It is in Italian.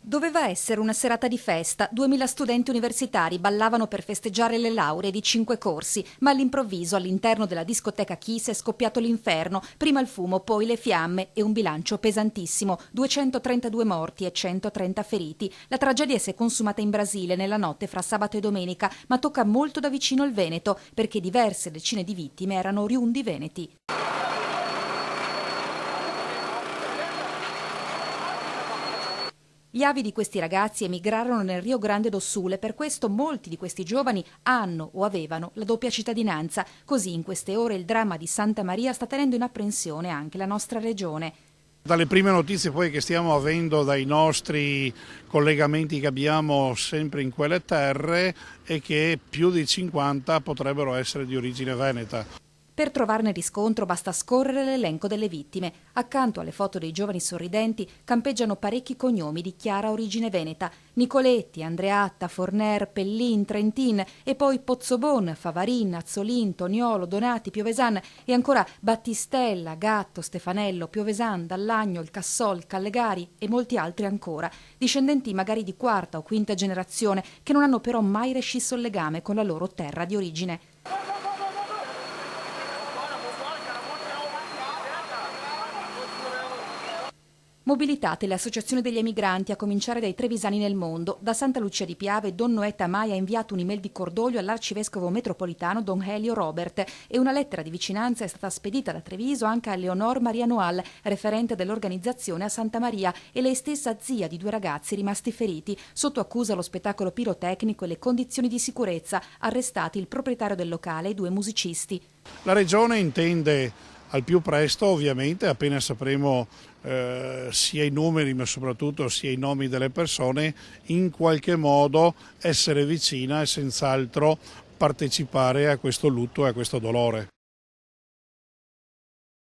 Doveva essere una serata di festa, 2000 studenti universitari ballavano per festeggiare le lauree di 5 corsi, ma all'improvviso all'interno della discoteca Kiss è scoppiato l'inferno, prima il fumo, poi le fiamme e un bilancio pesantissimo, 232 morti e 130 feriti. La tragedia si è consumata in Brasile nella notte fra sabato e domenica, ma tocca molto da vicino il Veneto, perché diverse decine di vittime erano oriundi veneti. Gli avi di questi ragazzi emigrarono nel Rio Grande do Sul e per questo molti di questi giovani hanno o avevano la doppia cittadinanza. Così in queste ore il dramma di Santa Maria sta tenendo in apprensione anche la nostra regione. Dalle prime notizie poi che stiamo avendo dai nostri collegamenti che abbiamo sempre in quelle terre è che più di 50 potrebbero essere di origine veneta. Per trovarne riscontro basta scorrere l'elenco delle vittime. Accanto alle foto dei giovani sorridenti campeggiano parecchi cognomi di chiara origine veneta: Nicoletti, Andreatta, Forner, Pellin, Trentin e poi Pozzobon, Favarin, Azzolin, Toniolo, Donati, Piovesan e ancora Battistella, Gatto, Stefanello, Piovesan, Dall'Agno, il Cassol, Callegari e molti altri ancora, discendenti magari di quarta o quinta generazione che non hanno però mai rescisso il legame con la loro terra di origine. Mobilitate le associazioni degli emigranti, a cominciare dai trevisani nel mondo. Da Santa Lucia di Piave Don Noetta Mai ha inviato un'email di cordoglio all'arcivescovo metropolitano Don Helio Robert e una lettera di vicinanza è stata spedita da Treviso anche a Leonor Maria Noal, referente dell'organizzazione a Santa Maria e lei stessa zia di 2 ragazzi rimasti feriti. Sotto accusa lo spettacolo pirotecnico e le condizioni di sicurezza, arrestati il proprietario del locale e 2 musicisti. La Regione intende al più presto, ovviamente, appena sapremo sia i numeri ma soprattutto sia i nomi delle persone, in qualche modo essere vicina e senz'altro partecipare a questo lutto e a questo dolore.